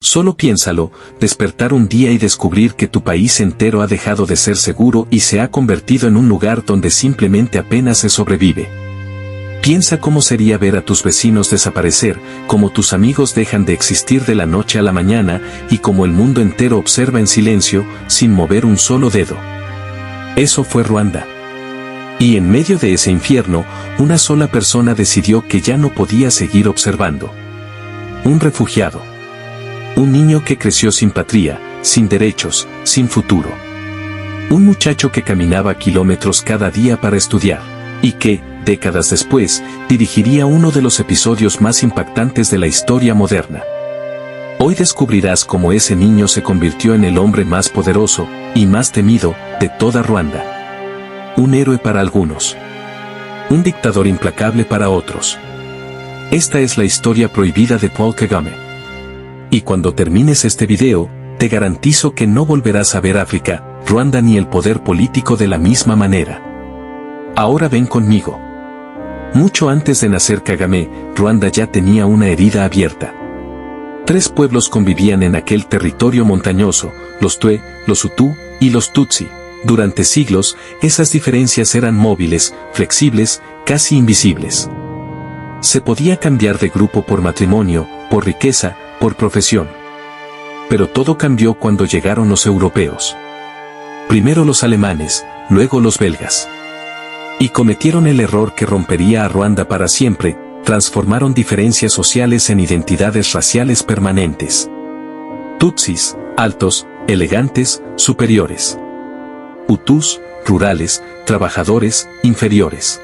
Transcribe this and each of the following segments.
Solo piénsalo, despertar un día y descubrir que tu país entero ha dejado de ser seguro y se ha convertido en un lugar donde simplemente apenas se sobrevive. Piensa cómo sería ver a tus vecinos desaparecer, cómo tus amigos dejan de existir de la noche a la mañana y cómo el mundo entero observa en silencio, sin mover un solo dedo. Eso fue Ruanda. Y en medio de ese infierno, una sola persona decidió que ya no podía seguir observando. Un refugiado. Un niño que creció sin patria, sin derechos, sin futuro. Un muchacho que caminaba kilómetros cada día para estudiar, y que, décadas después, dirigiría uno de los episodios más impactantes de la historia moderna. Hoy descubrirás cómo ese niño se convirtió en el hombre más poderoso, y más temido, de toda Ruanda. Un héroe para algunos. Un dictador implacable para otros. Esta es la historia prohibida de Paul Kagame. Y cuando termines este video, te garantizo que no volverás a ver África, Ruanda ni el poder político de la misma manera. Ahora ven conmigo. Mucho antes de nacer Kagame, Ruanda ya tenía una herida abierta. 3 pueblos convivían en aquel territorio montañoso, los Twe, los Hutu y los Tutsi. Durante siglos, esas diferencias eran móviles, flexibles, casi invisibles. Se podía cambiar de grupo por matrimonio, por riqueza, por profesión. Pero todo cambió cuando llegaron los europeos. Primero los alemanes, luego los belgas. Y cometieron el error que rompería a Ruanda para siempre, transformaron diferencias sociales en identidades raciales permanentes. Tutsis, altos, elegantes, superiores. Hutus, rurales, trabajadores, inferiores.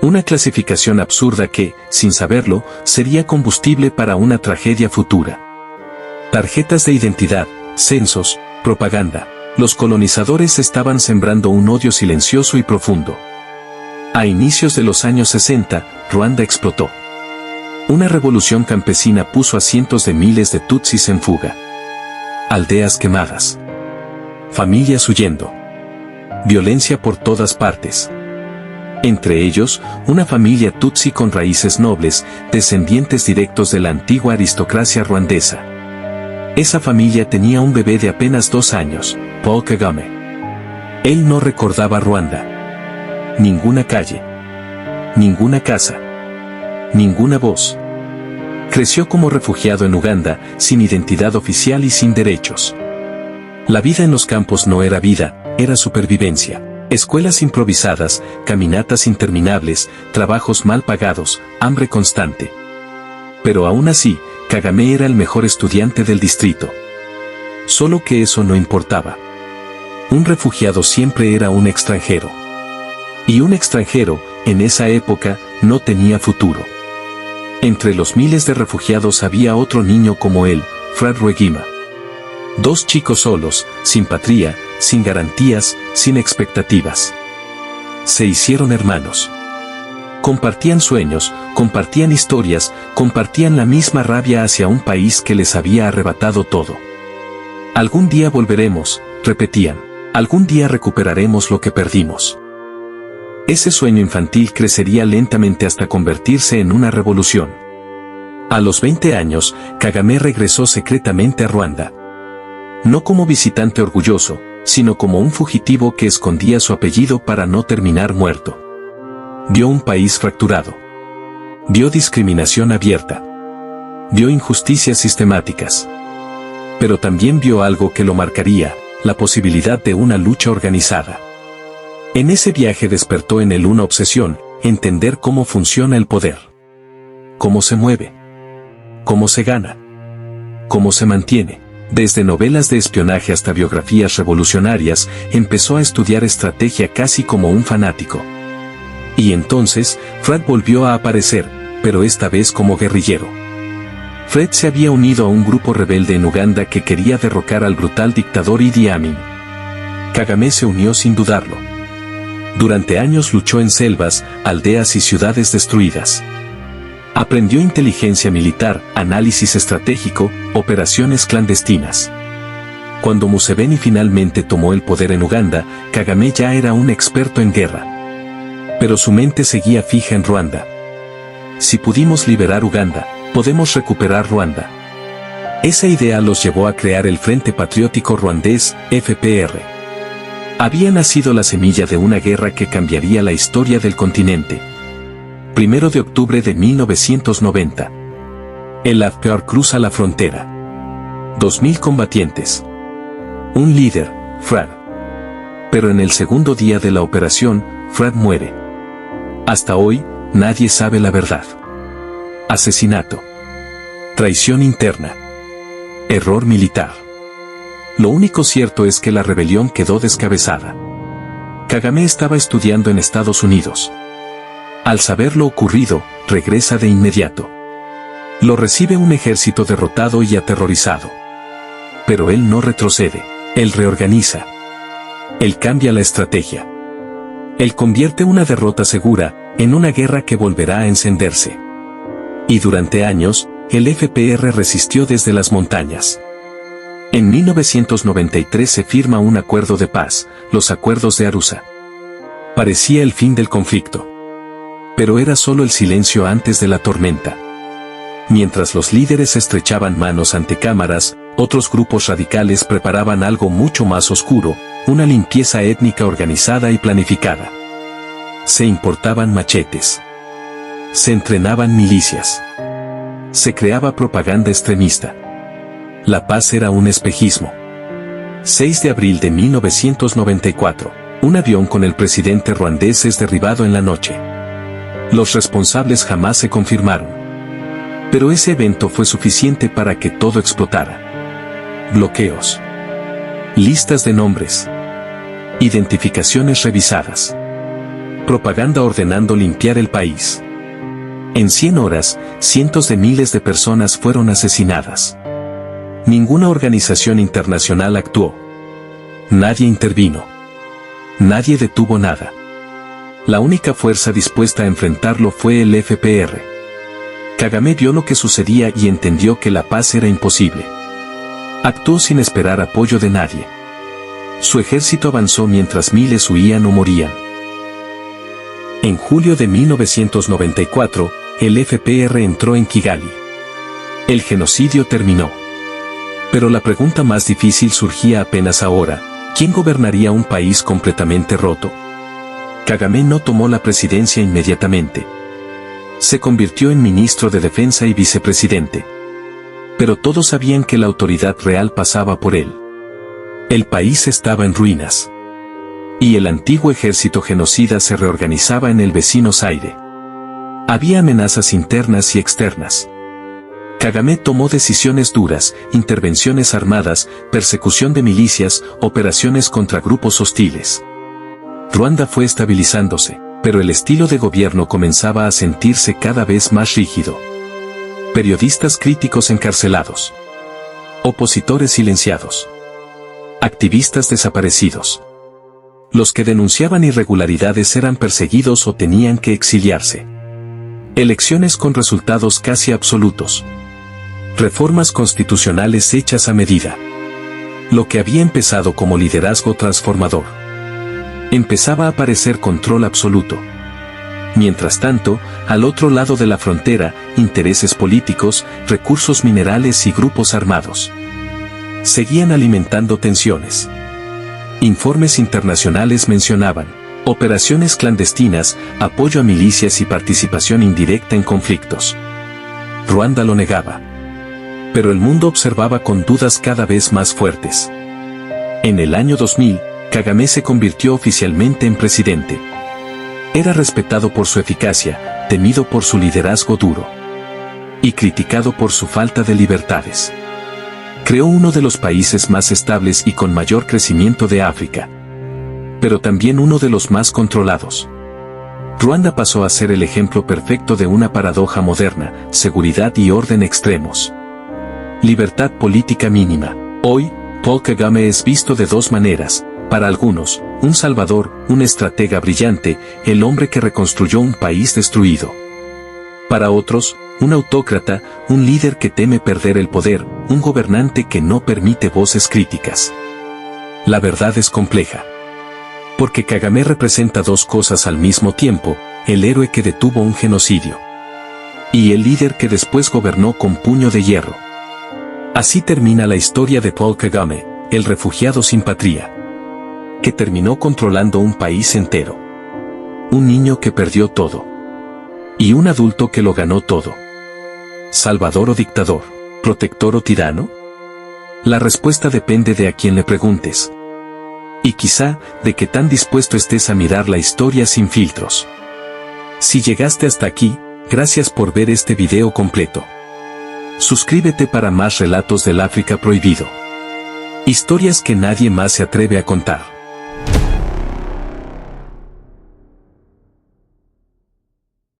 Una clasificación absurda que, sin saberlo, sería combustible para una tragedia futura. Tarjetas de identidad, censos, propaganda. Los colonizadores estaban sembrando un odio silencioso y profundo. A inicios de los años 60, Ruanda explotó. Una revolución campesina puso a cientos de miles de tutsis en fuga. Aldeas quemadas. Familias huyendo. Violencia por todas partes. Entre ellos, una familia tutsi con raíces nobles, descendientes directos de la antigua aristocracia ruandesa. Esa familia tenía un bebé de apenas 2 años, Paul Kagame. Él no recordaba Ruanda. Ninguna calle. Ninguna casa. Ninguna voz. Creció como refugiado en Uganda, sin identidad oficial y sin derechos. La vida en los campos no era vida, era supervivencia. Escuelas improvisadas, caminatas interminables, trabajos mal pagados, hambre constante. Pero aún así, Kagame era el mejor estudiante del distrito. Solo que eso no importaba. Un refugiado siempre era un extranjero. Y un extranjero, en esa época, no tenía futuro. Entre los miles de refugiados había otro niño como él, Fred Rwigema. 2 chicos solos, sin patria, sin garantías, sin expectativas. Se hicieron hermanos. Compartían sueños, compartían historias, compartían la misma rabia hacia un país que les había arrebatado todo. Algún día volveremos, repetían. Algún día recuperaremos lo que perdimos. Ese sueño infantil crecería lentamente hasta convertirse en una revolución. A los 20 años, Kagame regresó secretamente a Ruanda. No como visitante orgulloso, sino como un fugitivo que escondía su apellido para no terminar muerto. Vio un país fracturado. Vio discriminación abierta. Vio injusticias sistemáticas. Pero también vio algo que lo marcaría, la posibilidad de una lucha organizada. En ese viaje despertó en él una obsesión, entender cómo funciona el poder. Cómo se mueve. Cómo se gana. Cómo se mantiene. Desde novelas de espionaje hasta biografías revolucionarias, empezó a estudiar estrategia casi como un fanático. Y entonces, Fred volvió a aparecer, pero esta vez como guerrillero. Fred se había unido a un grupo rebelde en Uganda que quería derrocar al brutal dictador Idi Amin. Kagame se unió sin dudarlo. Durante años luchó en selvas, aldeas y ciudades destruidas. Aprendió inteligencia militar, análisis estratégico, operaciones clandestinas. Cuando Museveni finalmente tomó el poder en Uganda, Kagame ya era un experto en guerra. Pero su mente seguía fija en Ruanda. Si pudimos liberar Uganda, podemos recuperar Ruanda. Esa idea los llevó a crear el Frente Patriótico Ruandés, FPR. Había nacido la semilla de una guerra que cambiaría la historia del continente. 1 de octubre de 1990. El FPR cruza la frontera. 2000 combatientes. Un líder, Frad. Pero en el segundo día de la operación, Frad muere. Hasta hoy, nadie sabe la verdad. Asesinato. Traición interna. Error militar. Lo único cierto es que la rebelión quedó descabezada. Kagame estaba estudiando en Estados Unidos. Al saber lo ocurrido, regresa de inmediato. Lo recibe un ejército derrotado y aterrorizado. Pero él no retrocede, él reorganiza. Él cambia la estrategia. Él convierte una derrota segura en una guerra que volverá a encenderse. Y durante años, el FPR resistió desde las montañas. En 1993 se firma un acuerdo de paz, los Acuerdos de Arusha. Parecía el fin del conflicto. Pero era solo el silencio antes de la tormenta. Mientras los líderes estrechaban manos ante cámaras, otros grupos radicales preparaban algo mucho más oscuro, una limpieza étnica organizada y planificada. Se importaban machetes. Se entrenaban milicias. Se creaba propaganda extremista. La paz era un espejismo. 6 de abril de 1994. Un avión con el presidente ruandés es derribado en la noche. Los responsables jamás se confirmaron. Pero ese evento fue suficiente para que todo explotara. Bloqueos. Listas de nombres. Identificaciones revisadas. Propaganda ordenando limpiar el país. En 100 horas, cientos de miles de personas fueron asesinadas. Ninguna organización internacional actuó. Nadie intervino. Nadie detuvo nada. La única fuerza dispuesta a enfrentarlo fue el FPR. Kagame vio lo que sucedía y entendió que la paz era imposible. Actuó sin esperar apoyo de nadie. Su ejército avanzó mientras miles huían o morían. En julio de 1994, el FPR entró en Kigali. El genocidio terminó. Pero la pregunta más difícil surgía apenas ahora: ¿quién gobernaría un país completamente roto? Kagame no tomó la presidencia inmediatamente. Se convirtió en ministro de Defensa y vicepresidente. Pero todos sabían que la autoridad real pasaba por él. El país estaba en ruinas. Y el antiguo ejército genocida se reorganizaba en el vecino Zaire. Había amenazas internas y externas. Kagame tomó decisiones duras: intervenciones armadas, persecución de milicias, operaciones contra grupos hostiles. Ruanda fue estabilizándose, pero el estilo de gobierno comenzaba a sentirse cada vez más rígido. Periodistas críticos encarcelados. Opositores silenciados. Activistas desaparecidos. Los que denunciaban irregularidades eran perseguidos o tenían que exiliarse. Elecciones con resultados casi absolutos. Reformas constitucionales hechas a medida. Lo que había empezado como liderazgo transformador. Empezaba a aparecer control absoluto. Mientras tanto, al otro lado de la frontera, intereses políticos, recursos minerales y grupos armados seguían alimentando tensiones. Informes internacionales mencionaban operaciones clandestinas, apoyo a milicias y participación indirecta en conflictos. Ruanda lo negaba. Pero el mundo observaba con dudas cada vez más fuertes. En el año 2000, Kagame se convirtió oficialmente en presidente. Era respetado por su eficacia, temido por su liderazgo duro. Y criticado por su falta de libertades. Creó uno de los países más estables y con mayor crecimiento de África. Pero también uno de los más controlados. Ruanda pasó a ser el ejemplo perfecto de una paradoja moderna: seguridad y orden extremos. Libertad política mínima. Hoy, Paul Kagame es visto de dos maneras: para algunos, un salvador, un estratega brillante, el hombre que reconstruyó un país destruido. Para otros, un autócrata, un líder que teme perder el poder, un gobernante que no permite voces críticas. La verdad es compleja. Porque Kagame representa dos cosas al mismo tiempo: el héroe que detuvo un genocidio. Y el líder que después gobernó con puño de hierro. Así termina la historia de Paul Kagame, el refugiado sin patria, que terminó controlando un país entero. Un niño que perdió todo. Y un adulto que lo ganó todo. ¿Salvador o dictador? ¿Protector o tirano? La respuesta depende de a quién le preguntes. Y quizá, de qué tan dispuesto estés a mirar la historia sin filtros. Si llegaste hasta aquí, gracias por ver este video completo. Suscríbete para más relatos del África prohibido. Historias que nadie más se atreve a contar.